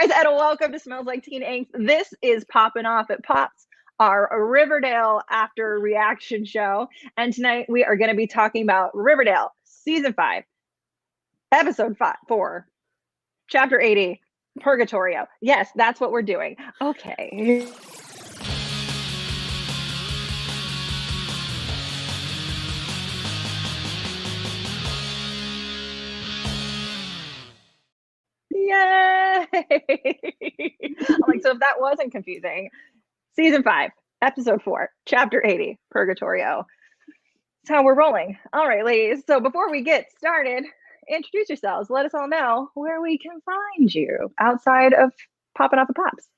guys, and welcome to Smells Like Teen Angst. This is Poppin' Off at Pops, our Riverdale After Reaction Show. And tonight we are going to be talking about Riverdale Season 5, Episode 4, Chapter 80, Purgatorio. Yes, that's what we're doing. Okay. Yay! I'm like, so if that wasn't confusing, Season 5, Episode 4, Chapter 80, Purgatorio. That's how we're rolling. All right, ladies. So before we get started, introduce yourselves. Let us all know where we can find you outside of Poppin' Off the Pops.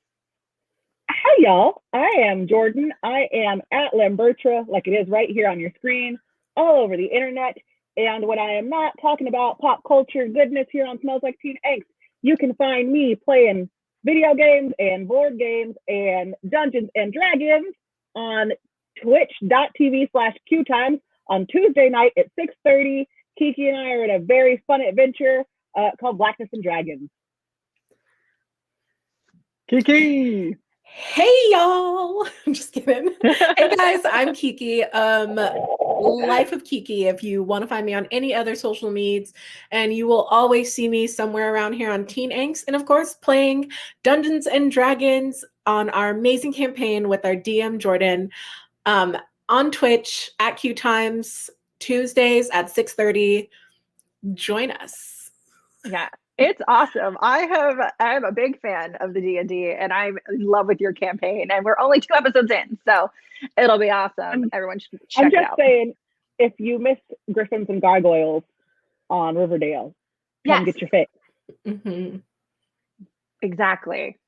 Hi, y'all. I am Jordan. I am at Lambertra, like it is right here on your screen, all over the internet. And when I am not talking about pop culture goodness here on Smells Like Teen Angst, you can find me playing video games and board games and Dungeons and Dragons on twitch.tv/QueueTimes on Tuesday night at 6:30. Keiki and I are in a very fun adventure called Blackness and Dragons. Kiki! Hey y'all! I'm just kidding. Hey guys, I'm Keiki. Life of Keiki. If you want to find me on any other social medias, and you will always see me somewhere around here on Teen Angst, and of course playing Dungeons and Dragons on our amazing campaign with our DM Jordan on Twitch at QueueTimes Tuesdays at 6:30. Join us. Yeah. It's awesome. I'm a big fan of the D&D, and I'm in love with your campaign. And we're only 2 episodes in, so it'll be awesome. Everyone should check it out. I'm just saying, if you missed Griffins and Gargoyles on Riverdale, come get your fix. Mm-hmm. Exactly.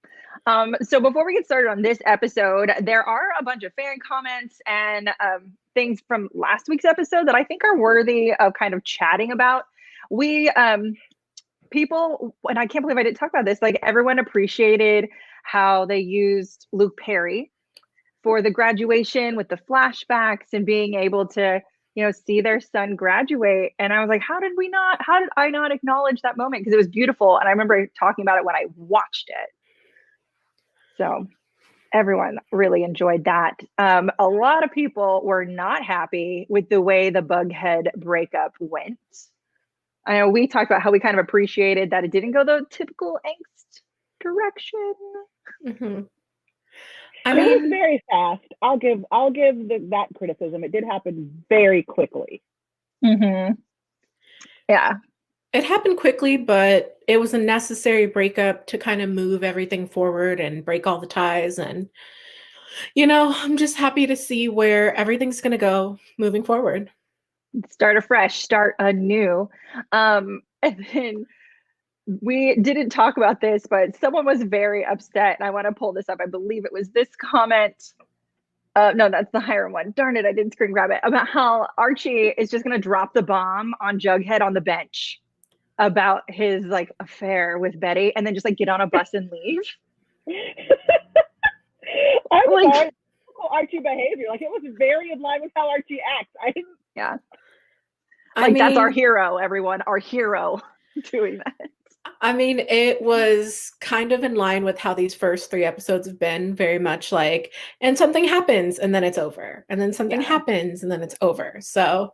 So before we get started on this episode, there are a bunch of fan comments and things from last week's episode that I think are worthy of kind of chatting about. People, and I can't believe I didn't talk about this, like everyone appreciated how they used Luke Perry for the graduation with the flashbacks and being able to, see their son graduate. And I was like, how did I not acknowledge that moment? Because it was beautiful. And I remember talking about it when I watched it. So everyone really enjoyed that. A lot of people were not happy with the way the Bughead breakup went. I know we talked about how we kind of appreciated that it didn't go the typical Angst direction. Mm-hmm. It was very fast. I'll give that criticism. It did happen very quickly. Mm-hmm. Yeah. It happened quickly, but it was a necessary breakup to kind of move everything forward and break all the ties. And, I'm just happy to see where everything's going to go moving forward. Start afresh, start anew. And then we didn't talk about this, but someone was very upset, and I want to pull this up. I believe it was this comment. No, that's the Hiram one. Darn it, I didn't screen grab it. About how Archie is just going to drop the bomb on Jughead on the bench about his affair with Betty, and then just get on a bus and leave. I was sorry. Archie behavior. It was very in line with how Archie acts. Yeah. That's our hero, everyone. Our hero doing that. It was kind of in line with how these first 3 episodes have been, very much and something happens and then it's over. And then something happens and then it's over. So,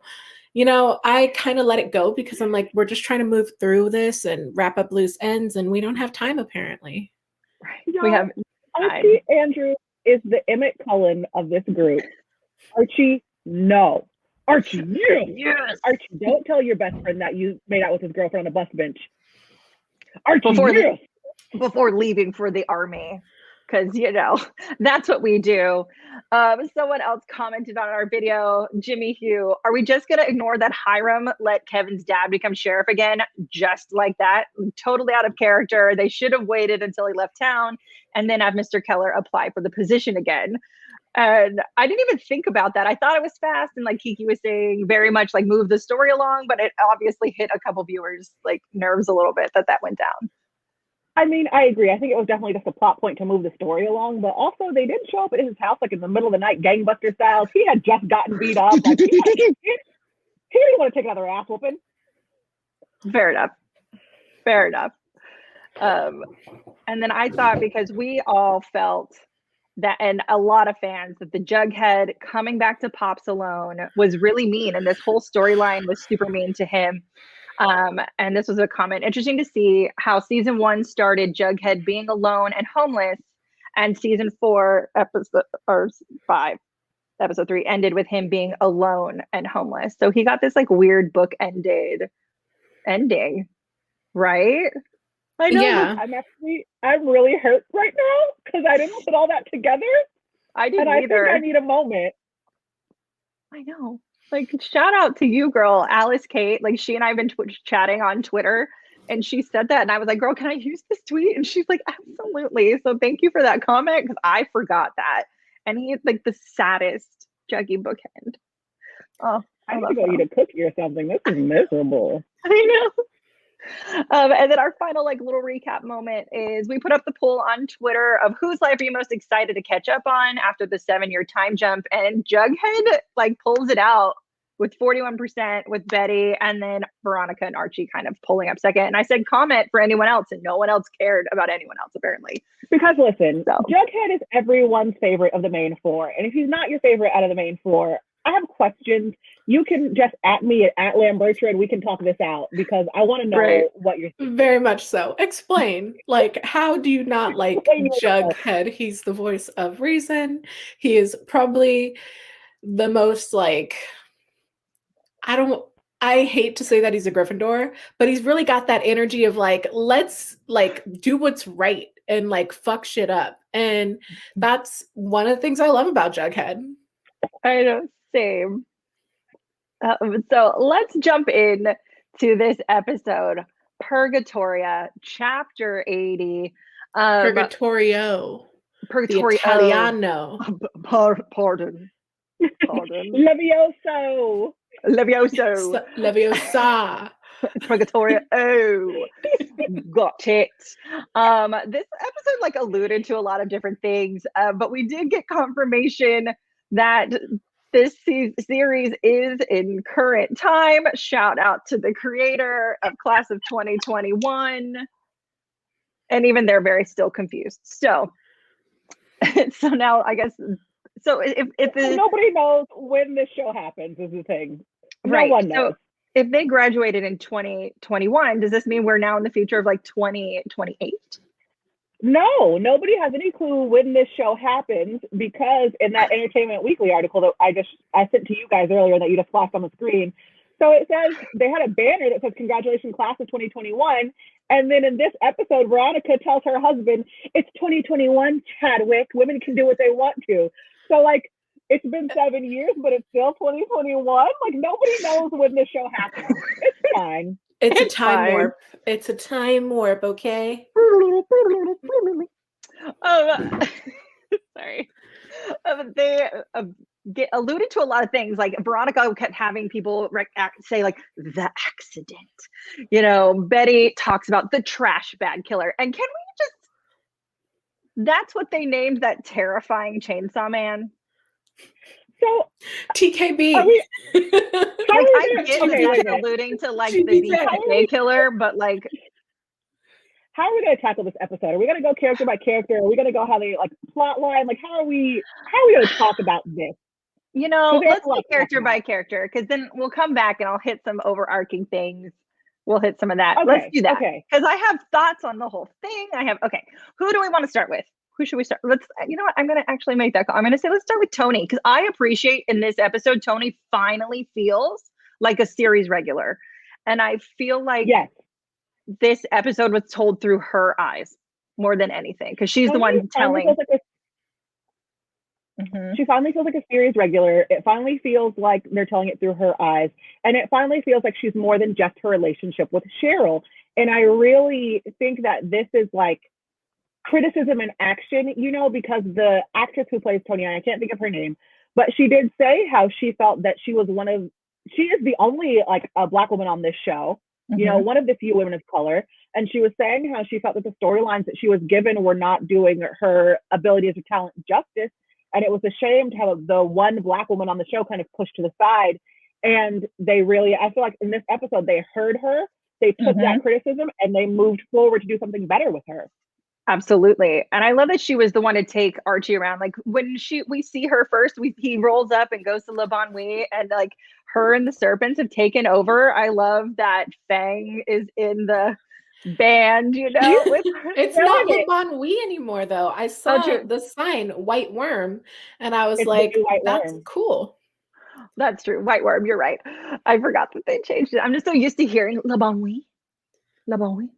I kind of let it go because I'm we're just trying to move through this and wrap up loose ends, and we don't have time apparently. Right. We have Archie Andrew is the Emmett Cullen of this group. Archie, no. Archie, yes. Archie, don't tell your best friend that you made out with his girlfriend on a bus bench. Archie, before leaving for the army, because that's what we do. Someone else commented on our video, Jimmy Hugh. Are we just gonna ignore that Hiram let Kevin's dad become sheriff again, just like that? Totally out of character. They should have waited until he left town and then have Mr. Keller apply for the position again. And I didn't even think about that. I thought it was fast and Keiki was saying very much move the story along, but it obviously hit a couple viewers nerves a little bit that went down. I agree. I think it was definitely just a plot point to move the story along, but also they did show up at his house in the middle of the night, gangbuster styles. He had just gotten beat up. He didn't want to take another ass whooping. Fair enough. And then I thought, because we all felt that, and a lot of fans, that the Jughead coming back to Pops alone was really mean, and this whole storyline was super mean to him. And this was a comment. Interesting to see how season 1 started Jughead being alone and homeless, and season 4, episode 3 ended with him being alone and homeless. So he got this like weird book ending, right? I know. Yeah. I'm really hurt right now because I didn't put all that together. I didn't and either. I think I need a moment. I know. Like, shout out to you, girl, Alice Kate. Like, she and I have been chatting on Twitter, and she said that, and I was like, girl, can I use this tweet? And she's like, absolutely. So thank you for that comment, because I forgot that. And he is like the saddest Juggy bookend. Oh, I need to go eat a cookie or something. This is miserable. I know. And then our final like little recap moment is we put up the poll on Twitter of whose life are you most excited to catch up on after the 7-year time jump, and Jughead like pulls it out with 41%, with Betty, and then Veronica and Archie kind of pulling up second. And I said comment for anyone else, and no one else cared about anyone else apparently. Because listen, Jughead is everyone's favorite of the main 4, and if he's not your favorite out of the main 4, I have questions. You can just at me at Lambertra, and we can talk this out, because I want to know what you're thinking. Very much so. Explain. Like, how do you not like Jughead? He's the voice of reason. He is probably the most like, I hate to say that he's a Gryffindor, but he's really got that energy of like, let's like do what's right and like fuck shit up. And that's one of the things I love about Jughead. I know, same. So let's jump in to this episode, Purgatorio, chapter 80. Purgatorio. Purgatorio. The Italiano. Pardon. Levioso. Leviosa. Purgatorio. Oh, got it. This episode like alluded to a lot of different things, but we did get confirmation that this series is in current time. Shout out to the creator of Class of 2021. And even they're very still confused. So now I guess, so if nobody knows when this show happens is the thing. No one knows. So if they graduated in 2021, does this mean we're now in the future of like 2028? No, nobody has any clue when this show happens, because in that Entertainment Weekly article that I sent to you guys earlier that you just flashed on the screen, so it says they had a banner that says congratulations class of 2021, and then in this episode Veronica tells her husband it's 2021, Chadwick, women can do what they want to. So like, it's been 7 years, but it's still 2021. Like, nobody knows when this show happens. It's fine. It's a time warp. It's a time warp, okay? Sorry. They get alluded to a lot of things. Like Veronica kept having people say like the accident. You know, Betty talks about the trash bag killer. And can we just? That's what they named that terrifying chainsaw man. So TKB. I get that alluding to like the BTK killer, but like, how are we going to tackle this episode? Are we going to go character by character? Are we going to go how they like plot line? Like, how are we going to talk about this? You know, let's go character by character, because then we'll come back and I'll hit some overarching things. We'll hit some of that. Okay, let's do that. Because I have thoughts on the whole thing. Who do we want to start with? Who should we start? You know what? I'm going to actually make that call. I'm going to say, let's start with Tony, because I appreciate in this episode, Tony finally feels like a series regular. And I feel like this episode was told through her eyes more than anything, because she's the one telling. She finally feels like a series regular. It finally feels like they're telling it through her eyes. And it finally feels like she's more than just her relationship with Cheryl. And I really think that this is like criticism in action, you know, because the actress who plays Tony, I can't think of her name, but she did say how she felt that she is the only like a Black woman on this show, you know, one of the few women of color. And she was saying how she felt that the storylines that she was given were not doing her abilities or talent justice. And it was a shame to have the one Black woman on the show kind of pushed to the side. And I feel like in this episode, they heard her, they took that criticism and they moved forward to do something better with her. Absolutely. And I love that she was the one to take Archie around. Like when we see her first, he rolls up and goes to Le Bon Nuit, and like her and the serpents have taken over. I love that Fang is in the band, you know. It's not Le Bon Nuit anymore though. I saw the sign White Worm and I was like, that's cool. That's true. White Worm, you're right. I forgot that they changed it. I'm just so used to hearing Le Bon Nuit. Le Bon Nuit.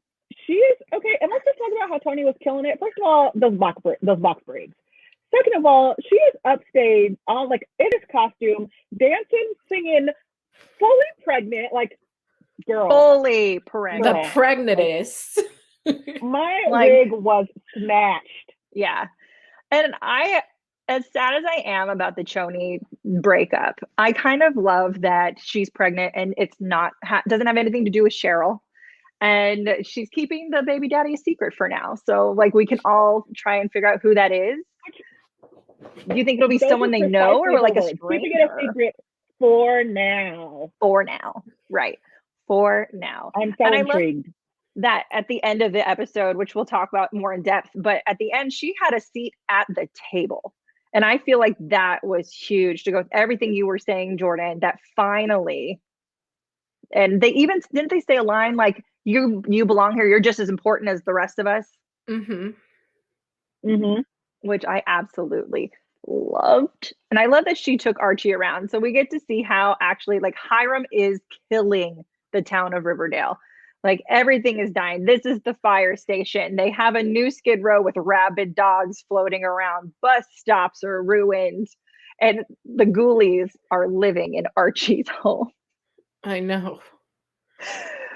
She is okay, and let's just talk about how Tony was killing it. First of all, those box braids. Second of all, she is upstage, all like in his costume, dancing, singing, fully pregnant, like girl. Fully pregnant. The pregnantest. My wig was smashed. Yeah, and as sad as I am about the Choni breakup, I kind of love that she's pregnant and it's not doesn't have anything to do with Cheryl. And she's keeping the baby daddy a secret for now. So like we can all try and figure out who that is. Do you think it'll be someone they know or like a stranger? Keeping it a secret for now. For now. Right. For now. I'm so intrigued. That at the end of the episode, which we'll talk about more in depth, but at the end, she had a seat at the table. And I feel like that was huge to go with everything you were saying, Jordan, that finally, and they even, didn't they say a line like, you belong here, you're just as important as the rest of us? Which I absolutely loved. And I love that she took Archie around. So we get to see how actually like Hiram is killing the town of Riverdale. Like everything is dying. This is the fire station. They have a new Skid Row with rabid dogs floating around. Bus stops are ruined. And the ghoulies are living in Archie's home. I know.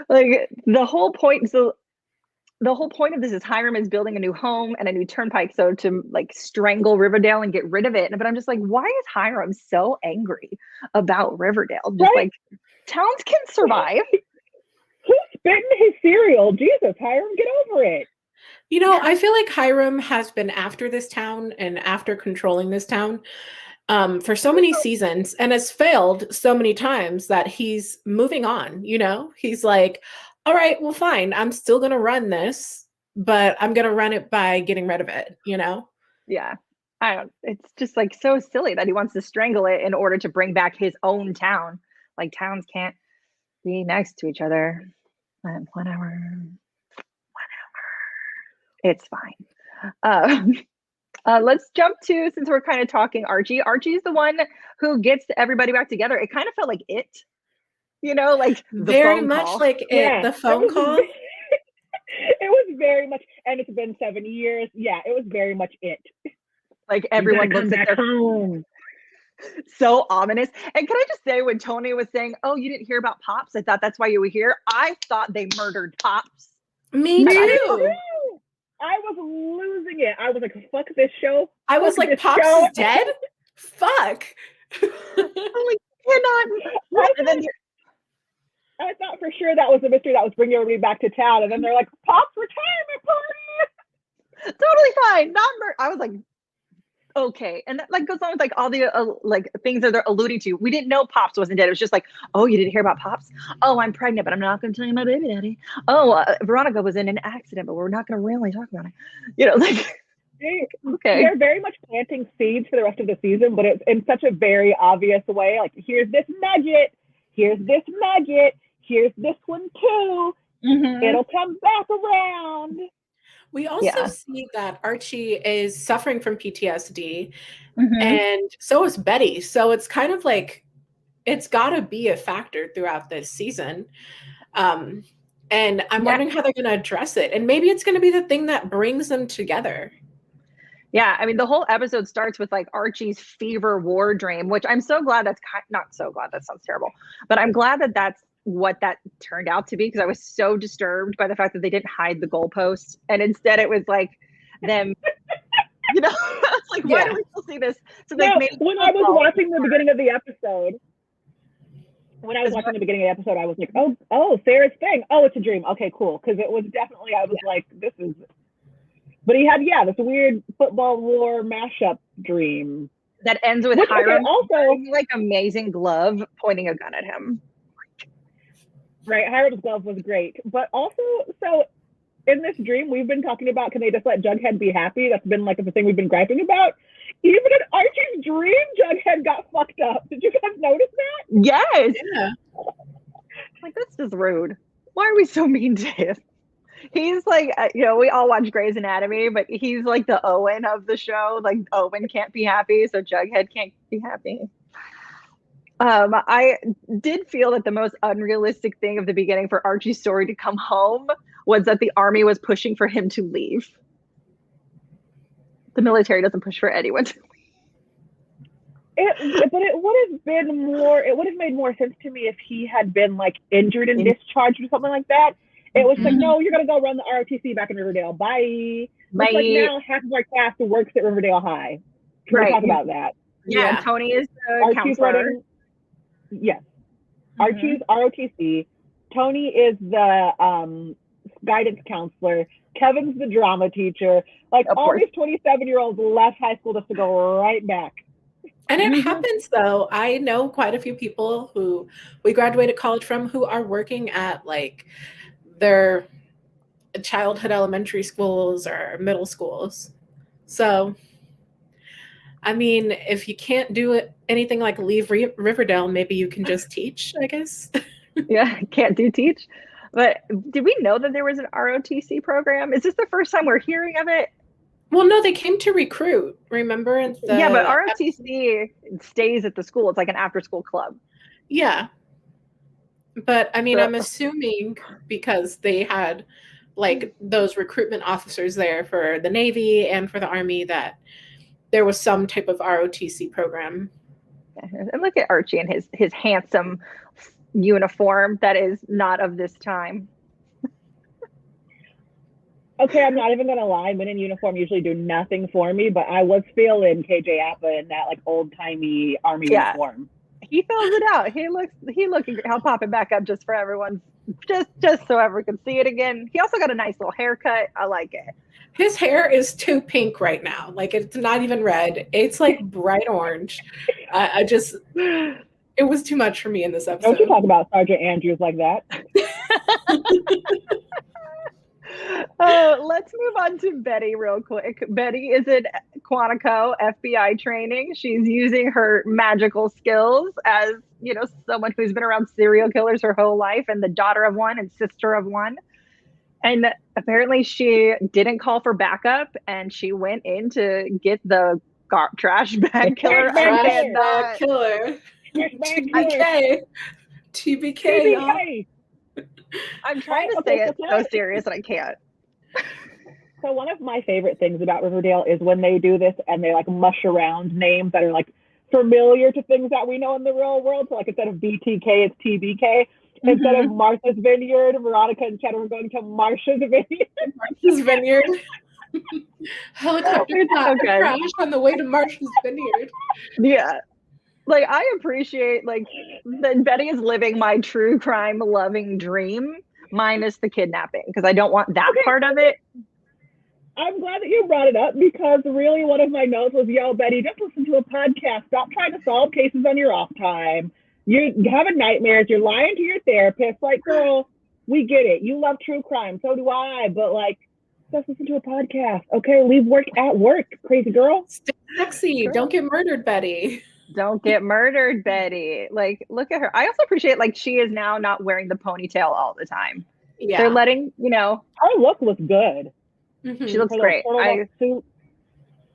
Like the whole point. So the whole point of this is Hiram is building a new home and a new turnpike. So to like strangle Riverdale and get rid of it. But I'm just like, why is Hiram so angry about Riverdale? Just like towns can survive. Who's spitting his cereal? Jesus, Hiram, get over it. You know, I feel like Hiram has been after this town and after controlling this town for so many seasons and has failed so many times that he's moving on, you know? He's like, all right, well, fine. I'm still going to run this, but I'm going to run it by getting rid of it, you know? Yeah. It's just like so silly that he wants to strangle it in order to bring back his own town. Like towns can't be next to each other. And whatever. It's fine. Let's jump to, since we're kind of talking Archie. Archie's the one who gets everybody back together. It kind of felt like it, you know, like the very phone much call. like it, the phone call. It was very much, and it's been 7 years. Yeah, it was very much it. Like everyone looks at their phone. So ominous. And can I just say, when Tony was saying, oh, you didn't hear about Pops, I thought that's why you were here. I thought they murdered Pops. Me too. I was losing it. I was like, fuck this show. I was like, Pops is dead? Fuck. I'm like, cannot. And then I thought for sure that was the mystery that was bringing everybody back to town. And then they're like, Pops retirement party. Totally fine. Not I was like, okay. And that like goes on with like all the like things that they're alluding to. We didn't know Pops wasn't dead. It was just like, oh, you didn't hear about Pops? Oh, I'm pregnant, but I'm not going to tell you my baby daddy. Oh, Veronica was in an accident, but we're not going to really talk about it. You know, like, okay. They're very much planting seeds for the rest of the season, but it's in such a very obvious way. Like, here's this nugget. Here's this nugget. Here's this one too. It'll come back around. We also see that Archie is suffering from PTSD, and so is Betty. So it's kind of like, it's got to be a factor throughout this season. And I'm wondering how they're going to address it. And maybe it's going to be the thing that brings them together. Yeah, I mean, the whole episode starts with like Archie's fever war dream, which I'm so glad not so glad, that sounds terrible, but I'm glad that that's what that turned out to be, because I was so disturbed by the fact that they didn't hide the goalposts and instead it was like them, you know, it's like, why do we still see this? So when I was watching the beginning of the episode, I was like, oh, Sarah's thing. Oh, it's a dream. Okay, cool. Because it was definitely, I was like, this is, but he had, this weird football war mashup dream. That ends with Hiram also like amazing glove pointing a gun at him. Right, Hiram's glove was great. But also, so in this dream, we've been talking about, can they just let Jughead be happy? That's been like the thing we've been griping about. Even in Archie's dream, Jughead got fucked up. Did you guys notice that? Yes. Yeah. Like, that's just rude. Why are we so mean to him? He's like, we all watch Grey's Anatomy, but he's like the Owen of the show. Like, Owen can't be happy, so Jughead can't be happy. I did feel that the most unrealistic thing of the beginning for Archie's story to come home was that the army was pushing for him to leave. The military doesn't push for anyone to leave. But it would have made more sense to me if he had been like injured and discharged or something like that. It was like, no, you're gonna go run the ROTC back in Riverdale. Bye. Bye. Like now half of our cast works at Riverdale High. Can we talk about that? Yeah. Tony is the counselor. Yes. Archie's ROTC. Tony is the guidance counselor. Kevin's the drama teacher. Like all these 27-year-olds left high school just to go right back. And it happens though. I know quite a few people who we graduated college from who are working at like their childhood elementary schools or middle schools. So, I mean, if you can't do anything like leave Riverdale, maybe you can just teach, I guess. Yeah, can't do teach. But did we know that there was an ROTC program? Is this the first time we're hearing of it? Well, no, they came to recruit, remember? Yeah, but ROTC stays at the school. It's like an after-school club. Yeah. But, I mean, I'm assuming because they had, like, those recruitment officers there for the Navy and for the Army that there was some type of ROTC program. And look at Archie and his handsome uniform that is not of this time. Okay, I'm not even gonna lie. Men in uniform usually do nothing for me, but I was feeling KJ Apa in that like old timey army uniform. He fills it out. He looking. I'll pop it back up just for everyone, just so everyone can see it again. He also got a nice little haircut. I like it. His hair is too pink right now. Like it's not even red. It's like bright orange. It was too much for me in this episode. Don't you talk about Sergeant Andrews like that. Let's move on to Betty real quick. Betty is at Quantico FBI training. She's using her magical skills as, someone who's been around serial killers her whole life and the daughter of one and sister of one. And apparently she didn't call for backup and she went in to get the trash bag killer. TBK. I'm trying to say it so serious and I can't. So one of my favorite things about Riverdale is when they do this and they like mush around names that are like familiar to things that we know in the real world. So like instead of BTK, it's TBK. Instead of Martha's Vineyard, Veronica and Cheddar are going to Marsha's Vineyard. Martha's Vineyard. Helicopter crash on the way to Marsha's Vineyard. Yeah. Like, I appreciate, like, that Betty is living my true crime loving dream, minus the kidnapping, because I don't want that part of it. I'm glad that you brought it up, because really one of my notes was, yo, Betty, just listen to a podcast. Stop trying to solve cases on your off time. You're having nightmares. You're lying to your therapist. Like, girl, we get it. You love true crime. So do I. But, like, just listen to a podcast. Okay, leave work at work, crazy girl. Stay sexy. Don't get murdered, Betty. Don't get murdered, Betty. Like, look at her. I also appreciate, like, she is now not wearing the ponytail all the time. Yeah. They're letting, her look looks good. Mm-hmm. She looks great.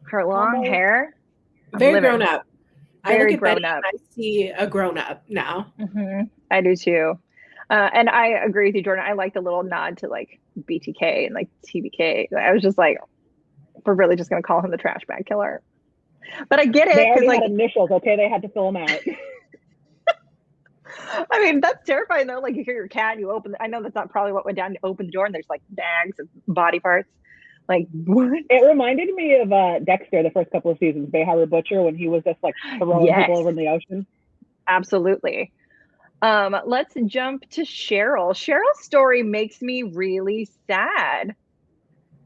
Her long hair. Very grown up. Very grown up. I see a grown up now. Mm-hmm. I do too. And I agree with you, Jordan. I like the little nod to like BTK and like TBK. I was just like, we're really just going to call him the trash bag killer. But I get it. They already had initials, okay? They had to fill them out. I mean, that's terrifying though. Like you hear your cat, you open. I know that's not probably what went down. You open the door and there's like bags of body parts. Like what? It reminded me of Dexter, the first couple of seasons, Bayharbor Butcher, when he was just like throwing people over in the ocean. Absolutely. Let's jump to Cheryl. Cheryl's story makes me really sad.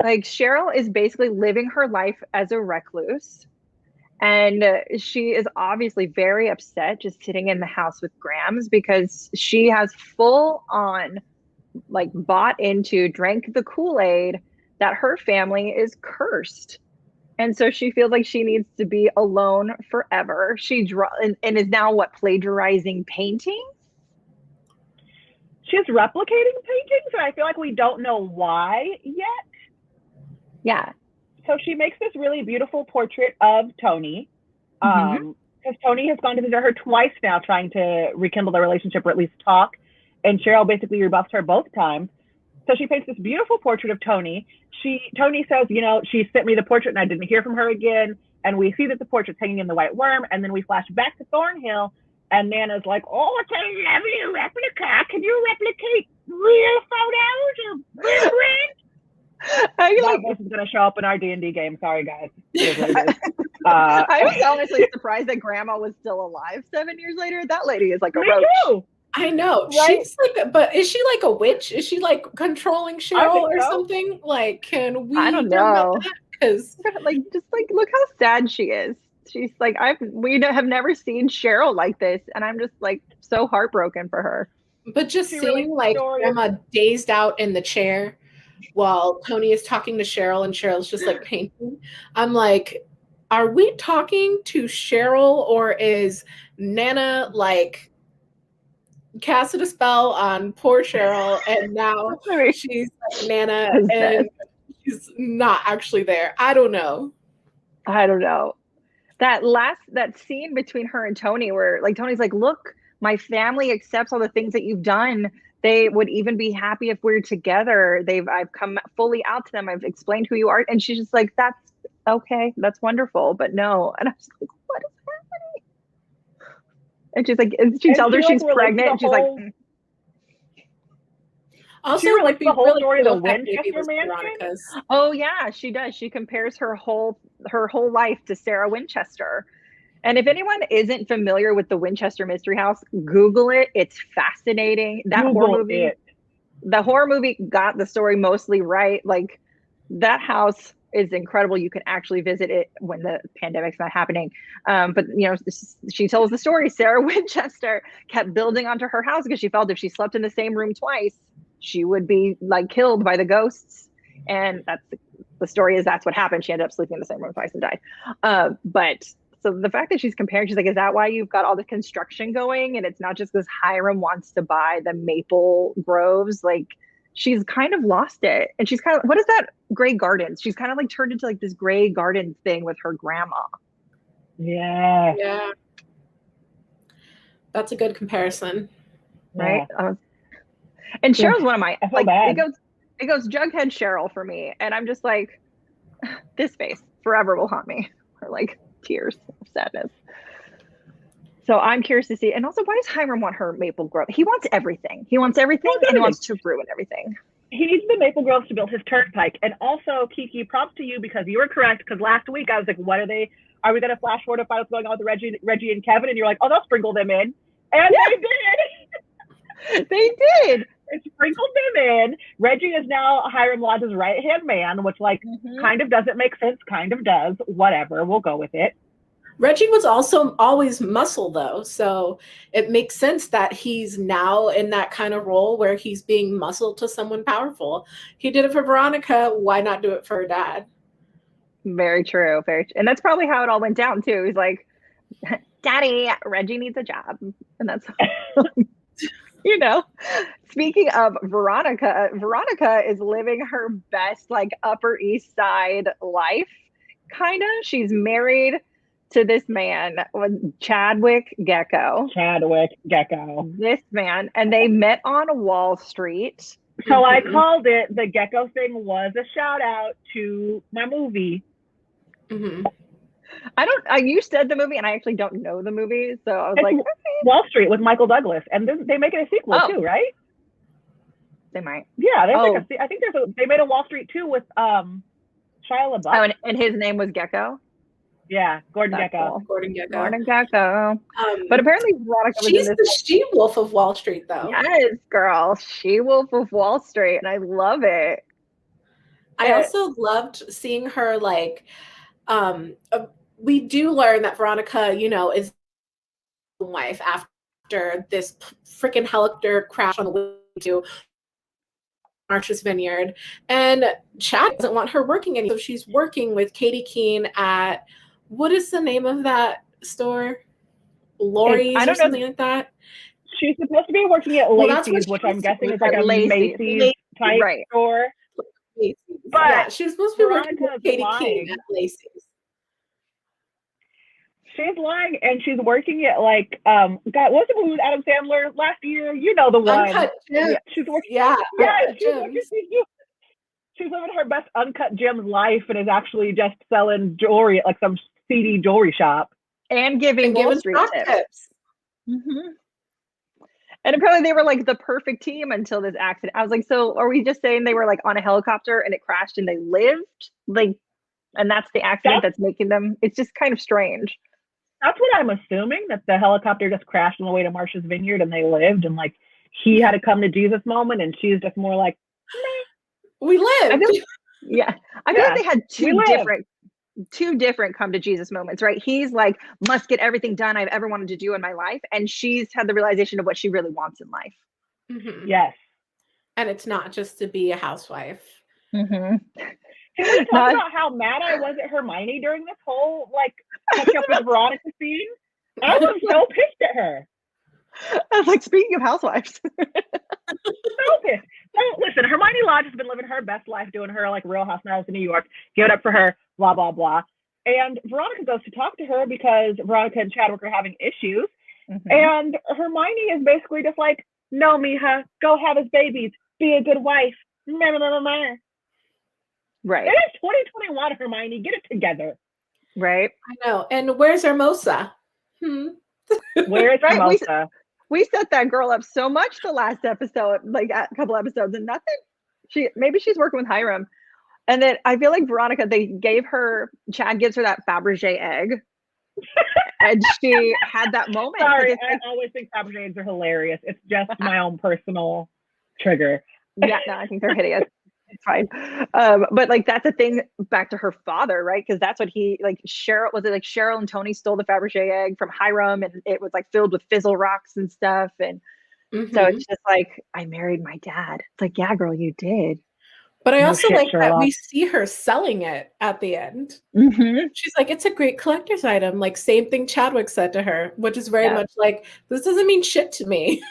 Like Cheryl is basically living her life as a recluse. And she is obviously very upset just sitting in the house with Grams because she has full on like bought into, drank the Kool-Aid that her family is cursed. And so she feels like she needs to be alone forever. She and is now plagiarizing paintings? She's replicating paintings, and I feel like we don't know why yet. Yeah. So she makes this really beautiful portrait of Tony. Because Tony has gone to visit her twice now, trying to rekindle their relationship or at least talk. And Cheryl basically rebuffs her both times. So she paints this beautiful portrait of Tony. Tony says, she sent me the portrait and I didn't hear from her again. And we see that the portrait's hanging in the White Worm. And then we flash back to Thornhill. And Nana's like, oh, it's a lovely replica. Can you replicate real photos or Rembrandt? This is going to show up in our D&D game. Sorry, guys. I was honestly surprised that Grandma was still alive 7 years later. That lady is like a roach. Too. I know. Right? She's like, but is she like a witch? Is she like controlling Cheryl or something? Like, can we? I don't know. Because just look how sad she is. She's like, we have never seen Cheryl like this, and I'm just like so heartbroken for her. But just seeing like Grandma dazed out in the chair while Tony is talking to Cheryl and Cheryl's just like painting, I'm like, are we talking to Cheryl, or is Nana like casted a spell on poor Cheryl and now she's like Nana and she's not actually there? I don't know. That scene between her and Tony where like Tony's like, look, my family accepts all the things that you've done. They would even be happy if we're together. I've come fully out to them. I've explained who you are. And she's just like, that's okay. That's wonderful. But no. And I was like, what is happening? And she's like, she tells her she's pregnant. And she's like, also, she relates the whole really story cool of the Winchester Mansion. Oh yeah, she does. She compares her whole life to Sarah Winchester. And if anyone isn't familiar with the Winchester Mystery House, Google it. It's fascinating. The horror movie got the story mostly right. Like that house is incredible. You can actually visit it when the pandemic's not happening. But she tells the story. Sarah Winchester kept building onto her house because she felt if she slept in the same room twice, she would be like killed by the ghosts. And the story is that's what happened. She ended up sleeping in the same room twice and died. But so the fact that she's comparing, she's like, is that why you've got all the construction going? And it's not just because Hiram wants to buy the maple groves. Like she's kind of lost it. And she's kind of, what is that? Grey Gardens. She's kind of like turned into like this Grey Gardens thing with her grandma. Yeah. Yeah. That's a good comparison. Right? Yeah. And Cheryl's one of my, like, it goes Jughead Cheryl for me. And I'm just like, this face forever will haunt me. Or like tears of sadness. So I'm curious to see. And also, why does Hiram want her maple grove? He wants everything. He wants everything and he wants to ruin everything. He needs the maple groves to build his turnpike. And also, Keiki, props to you because you were correct. Because last week I was like, are we going to flash forward to find what's going on with Reggie and Kevin? And you're like, oh, they'll sprinkle them in. And they did. They did. They sprinkled them in. Reggie is now Hiram Lodge's right-hand man, which kind of doesn't make sense, kind of does. Whatever, we'll go with it. Reggie was also always muscle, though, so it makes sense that he's now in that kind of role where he's being muscled to someone powerful. He did it for Veronica. Why not do it for her dad? Very true. And that's probably how it all went down, too. He's like, Daddy, Reggie needs a job. And that's... Speaking of Veronica is living her best, like Upper East Side life, kind of. She's married to this man, Chadwick Gecko. This man, and they met on Wall Street. So I called it, the Gecko thing was a shout out to my movie. Mm-hmm. You said the movie and I actually don't know the movie. So I was like, okay. Wall Street with Michael Douglas. And they make it a sequel too, right? They might. Yeah, I think they made a Wall Street 2 with Shia LaBeouf. Oh, and his name was Gecko? Yeah, Gordon Gecko. Cool. Gordon Gecko. But apparently Veronica was she's the she-wolf of Wall Street, though. Yes, girl. She-wolf of Wall Street. And I love it. I also loved seeing her we do learn that Veronica, you know, is wife after this freaking helicopter crash on the way to Marsh's Vineyard, and Chad doesn't want her working anymore, so she's working with Katie Keene at, what is the name of that store? Lori's or something like that. She's supposed to be working at Lacey's, which I'm guessing is like a Macy's type store. Macy's. But yeah, she was supposed to be working with Katie Keene at Lacey's. She's lying, and she's working at like God, what's the movie with Adam Sandler last year? You know the one. Uncut Gems. Yeah, she's working. She's living her best Uncut Gems life, and is actually just selling jewelry at like some seedy jewelry shop and giving Wall Street tips. Mm-hmm. And apparently they were like the perfect team until this accident. I was like, so are we just saying they were like on a helicopter and it crashed and they lived? Like, and that's the accident that's making them. It's just kind of strange. That's what I'm assuming, that the helicopter just crashed on the way to Marsh's Vineyard and they lived, and like he had a come to Jesus moment and she's just more like, meh. We lived. I feel like they had two different come to Jesus moments, right? He's like, must get everything done I've ever wanted to do in my life. And she's had the realization of what she really wants in life. Mm-hmm. Yes. And it's not just to be a housewife. Mm-hmm. Can we talk about how mad I was at Hermione during this whole like catch up with Veronica scene? I was so pissed at her. I was like, speaking of housewives. So pissed. So listen, Hermione Lodge has been living her best life, doing her like Real Housewives in New York. Give it up for her, blah, blah, blah. And Veronica goes to talk to her because Veronica and Chadwick are having issues. Mm-hmm. And Hermione is basically just like, no, mija, go have his babies. Be a good wife. Right. It is 2021, Hermione. Get it together. Right. I know. And where's Hermosa? Where is Hermosa? We set that girl up so much the last episode, like a couple episodes, and nothing. Maybe she's working with Hiram. And then I feel like Veronica, Chad gives her that Fabergé egg. And she had that moment. Sorry, I always think Fabergé eggs are hilarious. It's just my own personal trigger. Yeah, no, I think they're hideous. It's fine. But like that's a thing back to her father, right? Because that's what Cheryl and Tony stole the Fabergé egg from Hiram, and it was like filled with fizzle rocks and stuff. And so it's just like, I married my dad. It's like, yeah, girl, you did. But I also like that we see her selling it at the end. Mm-hmm. She's like, it's a great collector's item. Like same thing Chadwick said to her, which is very much like, this doesn't mean shit to me.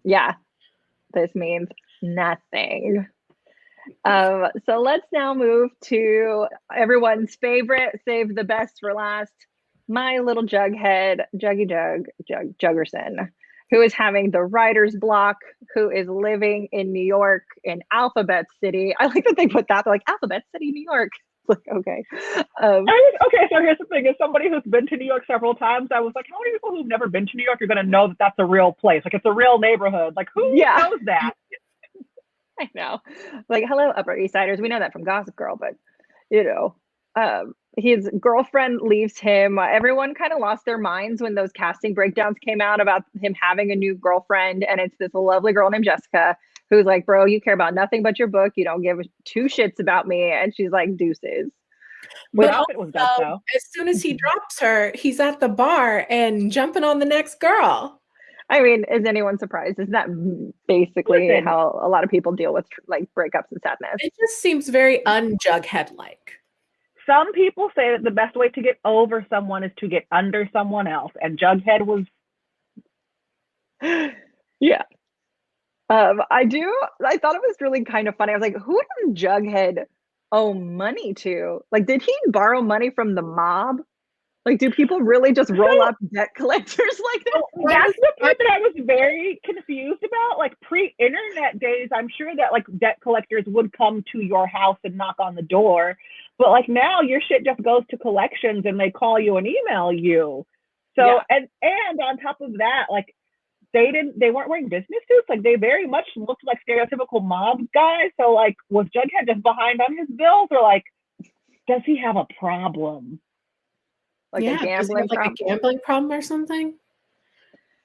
Yeah, this means nothing. So let's now move to everyone's favorite, save the best for last, my little jughead, Juggerson, who is having the writer's block, who is living in New York in Alphabet City. I like that they put that. They're like, Alphabet City, New York. Like, okay. Okay, so here's the thing. As somebody who's been to New York several times, I was like, how many people who've never been to New York are going to know that that's a real place? Like, it's a real neighborhood. Like, who knows that? I know. Like, hello, Upper East Siders. We know that from Gossip Girl, but, his girlfriend leaves him. Everyone kind of lost their minds when those casting breakdowns came out about him having a new girlfriend. And it's this lovely girl named Jessica who's like, bro, you care about nothing but your book. You don't give two shits about me. And she's like, deuces. But as soon as he drops her, he's at the bar and jumping on the next girl. I mean, is anyone surprised? Isn't that basically how a lot of people deal with like breakups and sadness? It just seems very un-Jughead-like. Some people say that the best way to get over someone is to get under someone else, and Jughead was. Yeah. I thought it was really kind of funny. I was like, who does Jughead owe money to? Like, did he borrow money from the mob? Like, do people really just roll up debt collectors like that? That's the part that I was very confused about. Like, pre-internet days, I'm sure that like debt collectors would come to your house and knock on the door. But like now your shit just goes to collections and they call you and email you. So, and on top of that, like they weren't wearing business suits. Like they very much looked like stereotypical mob guys. So like, was Jughead just behind on his bills, or like, does he have a problem? Like a gambling problem? Like a gambling problem or something?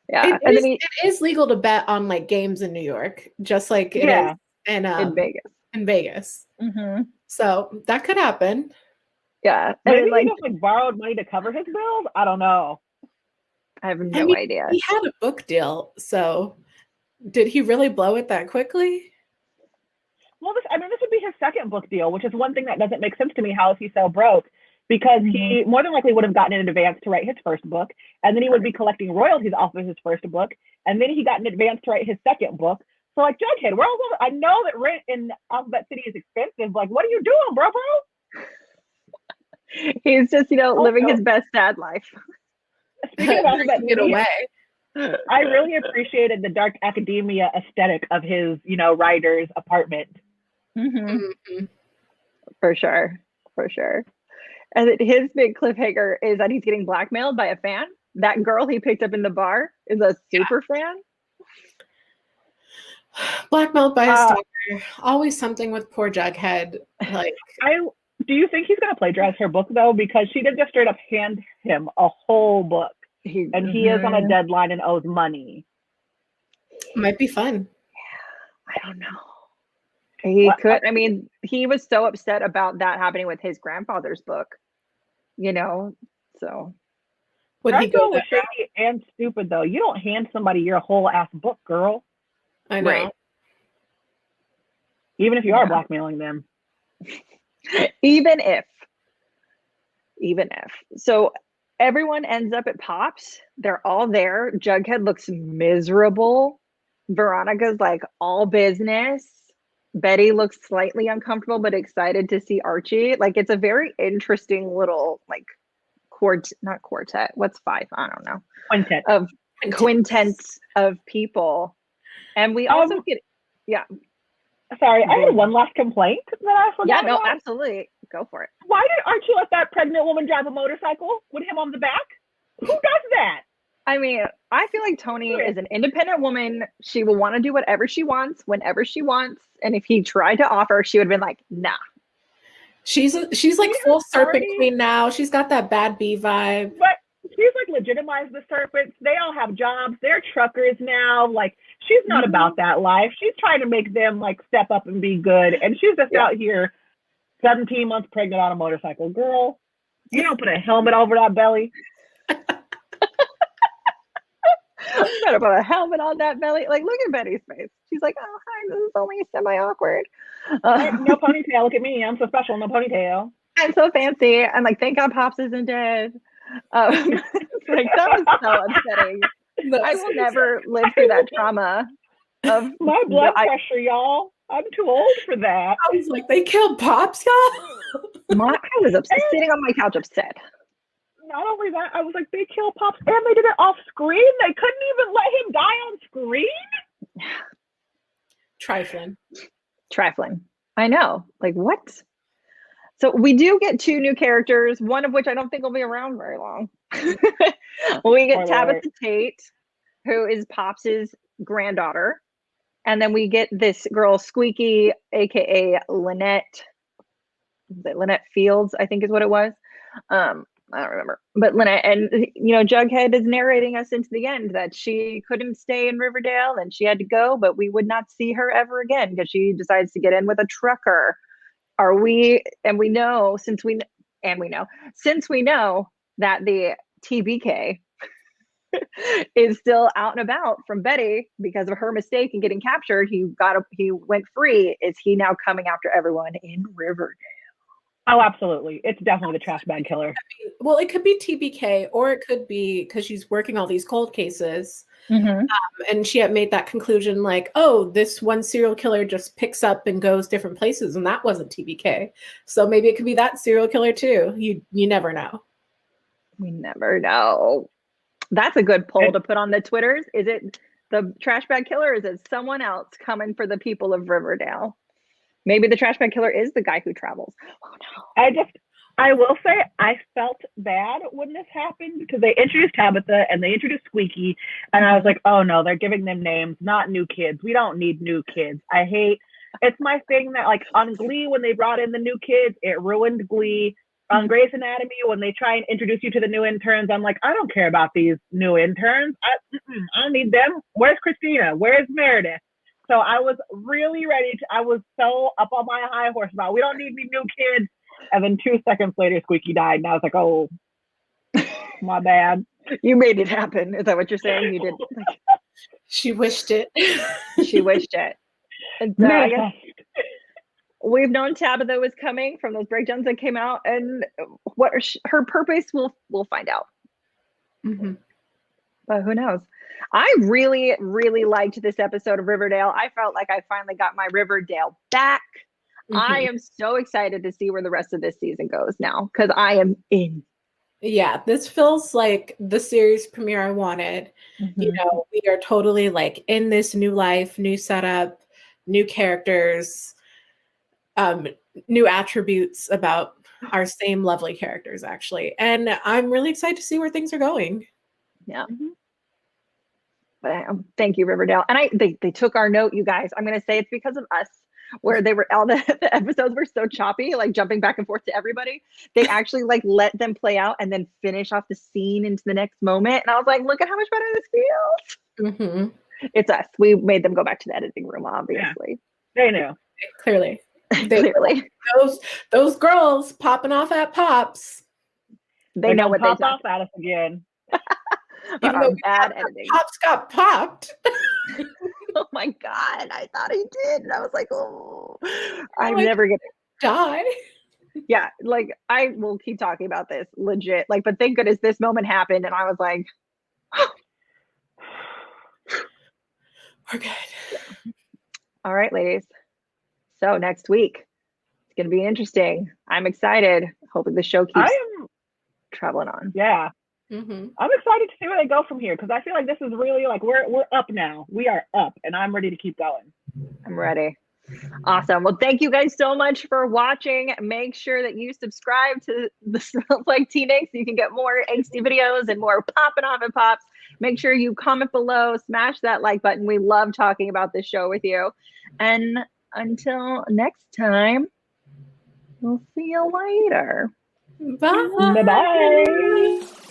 Yeah. It is legal to bet on like games in New York, just like it is in Vegas. In Vegas. Mm-hmm. So that could happen. Yeah. Maybe like, he just like borrowed money to cover his bills. I don't know. I have no idea. He had a book deal, so did he really blow it that quickly? Well, this would be his second book deal, which is one thing that doesn't make sense to me. How is he so broke? Because he more than likely would have gotten in advance to write his first book, and then he would be collecting royalties off of his first book, and then he got in advance to write his second book. So, like, Jughead, I know that rent in Alphabet City is expensive. Like, what are you doing, bro? He's just, living his best dad life. Speaking of Alphabet Get City, away. I really appreciated the dark academia aesthetic of his, writer's apartment. For sure. And his big cliffhanger is that he's getting blackmailed by a fan. That girl he picked up in the bar is a super fan. Blackmailed by a stalker. Always something with poor Jughead. Like, do you think he's gonna plagiarize her book though? Because she did just straight up hand him a whole book, and he is on a deadline and owes money. Might be fun. I don't know. He could. I mean, he was so upset about that happening with his grandfather's book. So. Would he go was shaky and stupid though? You don't hand somebody your whole ass book, girl. I know. Right. Even if you are blackmailing them. Even if. So everyone ends up at Pop's. They're all there. Jughead looks miserable. Veronica's like all business. Betty looks slightly uncomfortable but excited to see Archie. Like, it's a very interesting little like not quartet. What's 5? I don't know. Quintet of people. And we also get Sorry, I had one last complaint that I forgot. Yeah, no, absolutely. Go for it. Why did Archie let that pregnant woman drive a motorcycle with him on the back? Who does that? I mean, I feel like Tony is an independent woman. She will want to do whatever she wants, whenever she wants. And if he tried to offer, she would have been like, nah. She's like full serpent queen now. She's got that bad bee vibe. But she's like legitimized the serpents. They all have jobs. They're truckers now. Like, she's not about that life. She's trying to make them like step up and be good. And she's just out here 17 months pregnant on a motorcycle. Girl, you don't put a helmet over that belly. You gotta put a helmet on that belly. Like, look at Betty's face. She's like, oh, hi, this is only semi-awkward. No ponytail. Look at me. I'm so special. No ponytail. I'm so fancy. I'm like, thank God Pops isn't dead. Like, that was so upsetting. I will never live through that trauma of my blood pressure, y'all. I'm too old for that. I was like, they killed Pops, y'all? I was upset, sitting on my couch upset. Not only that, I was like, they killed Pops and they did it off screen? They couldn't even let him die on screen? Trifling. I know. Like, what? So we do get 2 new characters, one of which I don't think will be around very long. We get Tabitha Tate, who is Pops's granddaughter. And then we get this girl, Squeaky, aka Lynette. Lynette Fields, I think is what it was. I don't remember. But Lynette, and Jughead is narrating us into the end that she couldn't stay in Riverdale and she had to go, but we would not see her ever again because she decides to get in with a trucker. We know that the TBK is still out and about from Betty because of her mistake in getting captured. He went free. Is he now coming after everyone in Riverdale? Oh, absolutely. It's definitely the trash bag killer. Well, it could be TBK, or it could be because she's working all these cold cases. And she had made that conclusion like, oh, this one serial killer just picks up and goes different places, and that wasn't TBK. So maybe it could be that serial killer too. You never know. We never know. That's a good poll to put on the Twitters. Is it the trash bag killer, or is it someone else coming for the people of Riverdale? Maybe the trash bag killer is the guy who travels. Oh no. I will say I felt bad when this happened because they introduced Tabitha and they introduced Squeaky, and I was like, oh no, they're giving them names, not new kids. We don't need new kids. It's my thing that like on Glee, when they brought in the new kids, it ruined Glee. On Grey's Anatomy, when they try and introduce you to the new interns, I'm like, I don't care about these new interns. I don't need them. Where's Christina? Where's Meredith? So I was really ready I was so up on my high horse about, we don't need any new kids. And then 2 seconds later, Squeaky died. And I was like, oh, my bad. You made it happen. Is that what you're saying? You did. Like, She wished it. she wished it. And so I guess we've known Tabitha was coming from those breakdowns that came out, and what her purpose, we'll find out. Mm-hmm. But who knows? I really, really liked this episode of Riverdale. I felt like I finally got my Riverdale back. Mm-hmm. I am so excited to see where the rest of this season goes now, because I am in. Yeah, this feels like the series premiere I wanted. Mm-hmm. You know, we are totally like in this new life, new setup, new characters, new attributes about our same lovely characters, actually. And I'm really excited to see where things are going. Yeah. Mm-hmm. But thank you, Riverdale. And they took our note, you guys. I'm going to say it's because of us, where they were all the episodes were so choppy, like jumping back and forth to everybody. They actually like let them play out and then finish off the scene into the next moment. And I was like, look at how much better this feels. Mm-hmm. It's us. We made them go back to the editing room, obviously. Yeah, they knew. Clearly. Clearly. Those girls popping off at Pops. They know what they pop off at us again. Even though bad editing. Pops got popped. Oh my God. I thought he did. And I was like, oh, I'm never going to die. Yeah. Like, I will keep talking about this legit. Like, but thank goodness this moment happened. And I was like, oh. We're good. All right, ladies. So next week, it's going to be interesting. I'm excited. Hoping the show keeps traveling on. Yeah. Mm-hmm. I'm excited to see where they go from here, because I feel like this is really like we're up now. We are up, and I'm ready to keep going. I'm ready. Awesome. Well, thank you guys so much for watching. Make sure that you subscribe to the Smells Like Teenage so you can get more angsty videos and more popping off and pops. Make sure you comment below, smash that like button. We love talking about this show with you. And until next time, we'll see you later. Bye. Bye-bye.